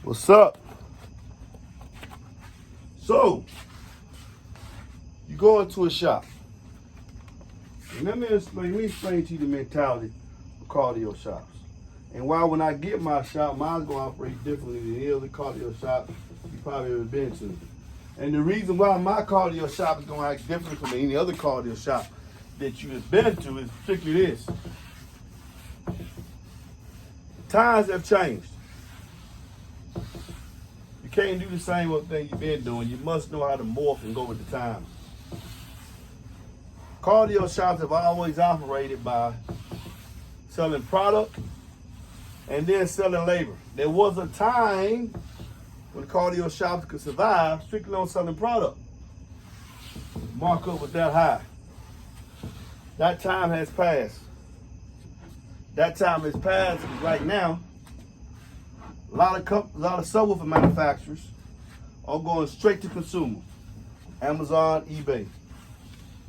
What's up? So, you go into a shop. And let me explain to you the mentality of cardio shops. And why when I get my shop, mine's going to operate differently than any other cardio shop you probably ever been to. And the reason why my cardio shop is going to act different from any other cardio shop that you have been to is particularly this. Times have changed. You can't do the same old thing you've been doing. You must know how to morph and go with the times. Cardio shops have always operated by selling product and then selling labor. There was a time when cardio shops could survive strictly on selling product. Markup was that high. That time has passed. That time has passed because right now, a lot of subwoofer manufacturers are going straight to consumer. Amazon, eBay,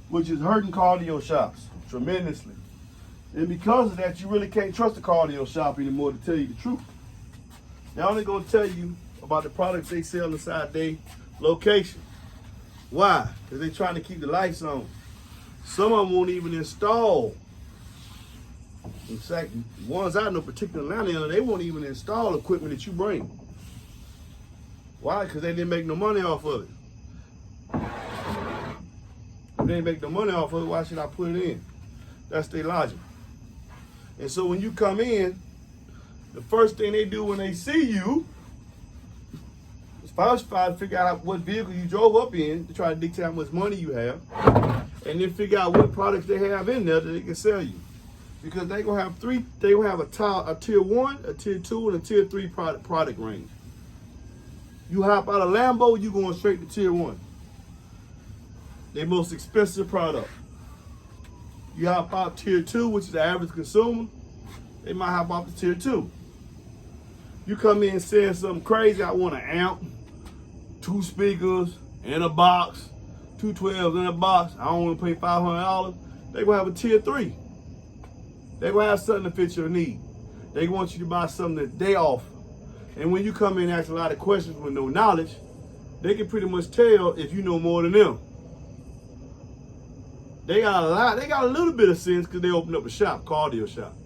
which is hurting cardio shops tremendously. And because of that, you really can't trust the cardio shop anymore, to tell you the truth. They're only going to tell you about the products they sell inside their location. Why? Because they're trying to keep the lights on. Some of them won't even install. In fact, ones I know, particularly Atlanta, they won't even install equipment that you bring. Why? Because they didn't make no money off of it. If they didn't make no money off of it, why should I put it in? That's their logic. And so when you come in, the first thing they do when they see you is first try to figure out what vehicle you drove up in to try to dictate how much money you have, and then figure out what products they have in there that they can sell you. Because they gonna have three. They gonna have a tier 1, a tier 2, and a tier 3 product range. You hop out of Lambo, you going straight to tier 1. Their most expensive product. You hop out tier 2, which is the average consumer, they might hop off to tier 2. You come in saying something crazy, I want an amp, 2 speakers in a box, 2 12s in a box, I don't want to pay $500, they gonna have a tier 3. They gonna have something to fit your need. They want you to buy something that they offer. And when you come in and ask a lot of questions with no knowledge, they can pretty much tell if you know more than them. They got a little bit of sense because they opened up a shop, cardio shop.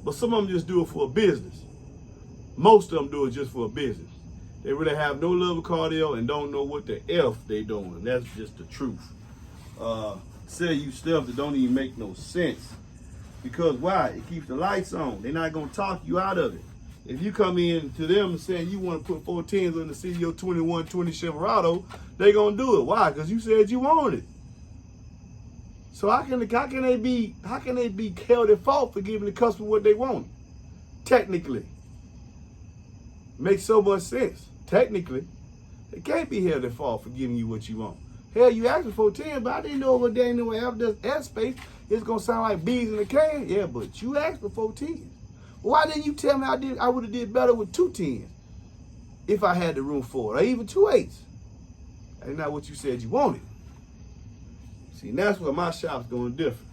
But some of them just do it for a business. Most of them do it just for a business. They really have no love of cardio and don't know what the F they doing. That's just the truth. Sell you stuff that don't even make no sense. Because why? It keeps the lights on. They're not gonna talk you out of it. If you come in to them saying you want to put 4 10s on the CEO 2120 Silverado, they gonna do it. Why? Because you said you wanted it. So how can they be held at fault for giving the customer what they want? Technically. Makes so much sense. Technically, they can't be held at fault for giving you what you want. Hell, you asked for 410, but I didn't know what they knew after airspace. It's gonna sound like bees in a can. Yeah, but you asked for 410. Why didn't you tell me I would have did better with 2 10s if I had the room for it, or even 2 8s? That's not what you said you wanted. See, and that's where my shop's going different.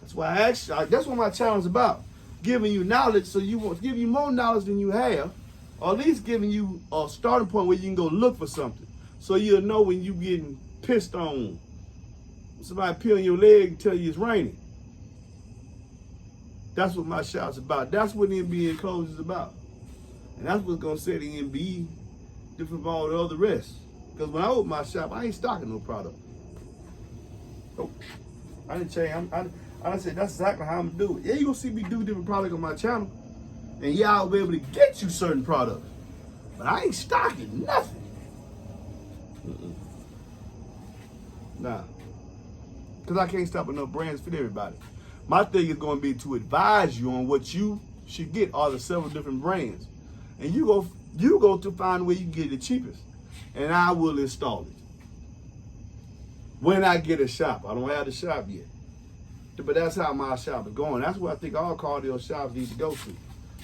That's why that's what my channel is about. Giving you knowledge so you want to give you more knowledge than you have, or at least giving you a starting point where you can go look for something. So you'll know when you getting pissed on. Somebody peeling your leg and tell you it's raining. That's what my shop's about. That's what MB Enclosure is about. And that's what's going to set the MB different from all the other rest. Because when I open my shop, I ain't stocking no product. Nope. I didn't change. I said that's exactly how I'm going to do it. Yeah, you're going to see me do different products on my channel. And yeah, I'll be able to get you certain products. But I ain't stocking nothing. Nah. Because I can't stop enough brands for everybody. My thing is going to be to advise you on what you should get, all the several different brands. And you go to find where you can get it the cheapest. And I will install it. When I get a shop. I don't have the shop yet. But that's how my shop is going. That's where I think all cardio shops need to go to.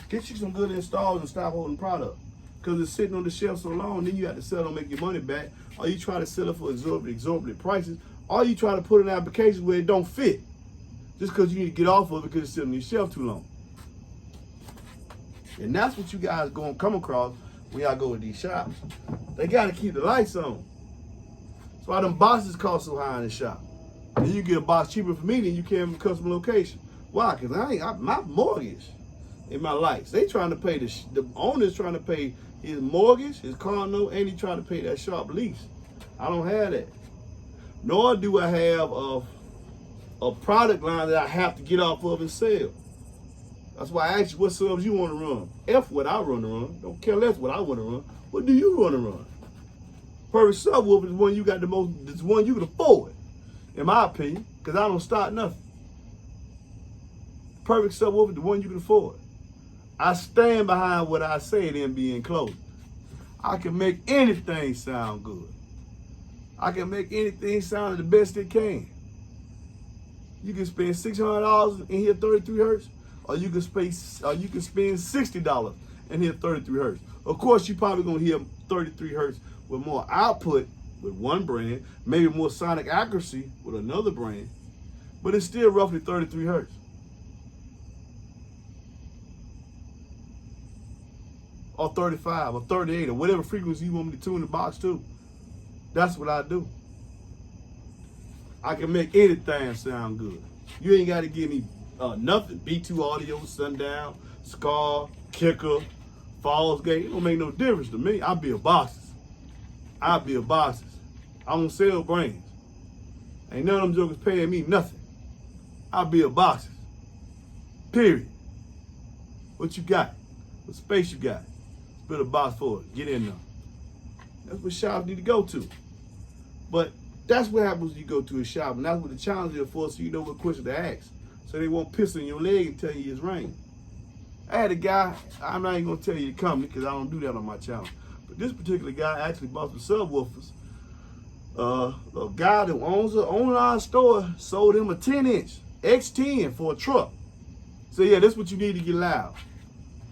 Get you some good installs and stop holding product. Because it's sitting on the shelf so long, then you have to sell it and make your money back. Or you try to sell it for exorbitant prices. Or you try to put in applications where it don't fit. Just because you need to get off of it because it's sitting on your shelf too long. And that's what you guys gonna come across when y'all go to these shops. They gotta keep the lights on. That's why them boxes cost so high in the shop. And you get a box cheaper for me than you can from a customer location. Why? Because my mortgage and my lights. They trying to pay the owner's trying to pay his mortgage, his car note, and he trying to pay that shop lease. I don't have that. Nor do I have a product line that I have to get off of and sell. That's why I asked you what subs you want to run. F what I want to run. Don't care less what I want to run. What do you want to run? Perfect subwoofer is one you got the most. It's one you can afford, in my opinion, because I don't start nothing. Perfect subwoofer is the one you can afford. I stand behind what I say in be enclosure. I can make anything sound good. I can make anything sound the best it can. You can spend $600 and hear 33 hertz, or you can spend $60 and hear 33 hertz. Of course, you're probably gonna hear 33 hertz with more output with one brand, maybe more sonic accuracy with another brand, but it's still roughly 33 hertz. Or 35 or 38 or whatever frequency you want me to tune the box to. That's what I do. I can make anything sound good. You ain't got to give me nothing. B2 Audio, Sundown, Scar, Kicker, Falls Gate. It don't make no difference to me. I build boxes. I build boxes. I don't sell brains. Ain't none of them jokers paying me nothing. I build boxes. Period. What you got? What space you got? Build a box for it. Get in there. That's what shops need to go to. But that's what happens when you go to a shop, and that's what the challenge is for, so you know what question to ask. So they won't piss in your leg and tell you it's rain. I had a guy, I'm not even gonna tell you the company because I don't do that on my channel. But this particular guy actually bought some subwoofers. A guy that owns an online store sold him a 10-inch X10 for a truck. So yeah, that's what you need to get loud.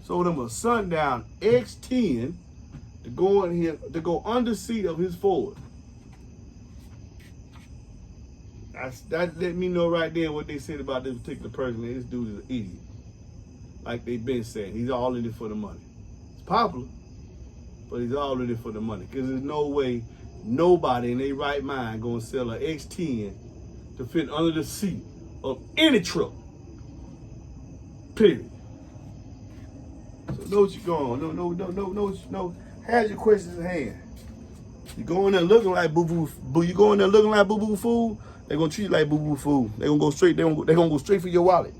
Sold him a Sundown X10 to go in here, to go under seat of his Ford. That let me know right there what they said about this particular person. This dude is an idiot. Like they've been saying, he's all in it for the money. It's popular, but he's all in it for the money. Because there's no way nobody in their right mind gonna sell an X10 to fit under the seat of any truck. Period. So know what you're going. No. Have your questions in hand. You go in there looking like boo-boo. You go in there looking like boo-boo food, they're gonna treat you like boo-boo food. They're gonna go straight, they're gonna go straight for your wallet.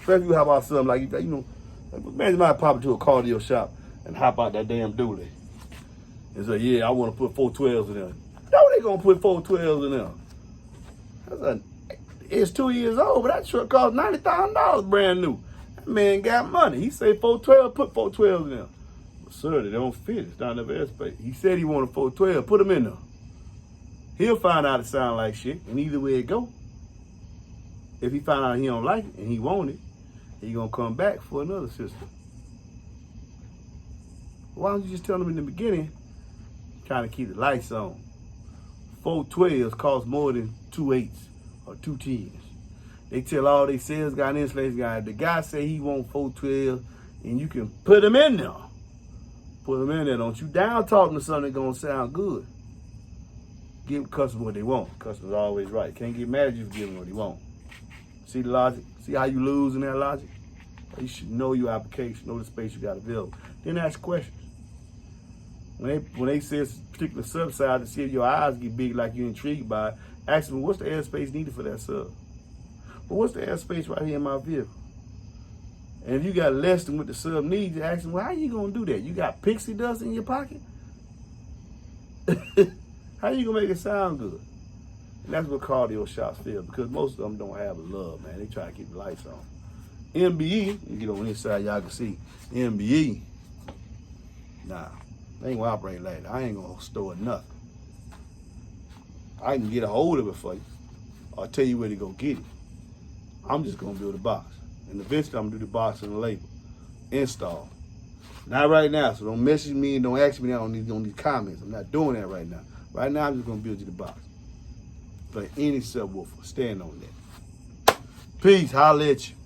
Especially if you have about something like, you know, imagine if I pop into a cardio shop and hop out that damn dually and say, yeah, I want to put 412s in there. No, they gonna put 412s in there. It's 2 years old, but that truck cost $90,000 brand new. That man got money. He say 412, put 412s in there. But sir, they don't fit. It's not enough airspace. He said he wanted 412, put them in there. He'll find out it sound like shit, and either way it go. If he find out he don't like it and he want it, he gonna come back for another system. Why don't you just tell him in the beginning, trying to keep the lights on? 412s cost more than 2 8s or 2 10s. They tell all they sales guy and installation guy, the guy say he want 412, and you can put them in there. Put them in there. Don't you down talking to something that's gonna sound good. Give customers what they want. Customers always right. Can't get mad at you for giving what he want. See the logic? See how you lose in that logic? You should know your application, know the space you got available. Then ask questions. When they say it's a particular sub side, to see if your eyes get big like you're intrigued by it, ask them, what's the airspace needed for that sub? But what's the airspace right here in my vehicle? And if you got less than what the sub needs, you ask them, well, how you gonna do that? You got pixie dust in your pocket? How you gonna make it sound good? And that's what cardio shops feel, because most of them don't have a love, man. They try to keep the lights on. MBE, you get on this side, y'all can see. MBE, nah, they ain't gonna operate like that. I ain't gonna store nothing. I can get a hold of it for you, or tell you where to go get it. I'm just gonna build a box. And eventually I'm gonna do the box and the label. Install. Not right now, so don't message me and don't ask me that on these comments. I'm not doing that right now. Right now I'm just gonna build you the box. For any subwoofer, stand on that. Peace, holla at you.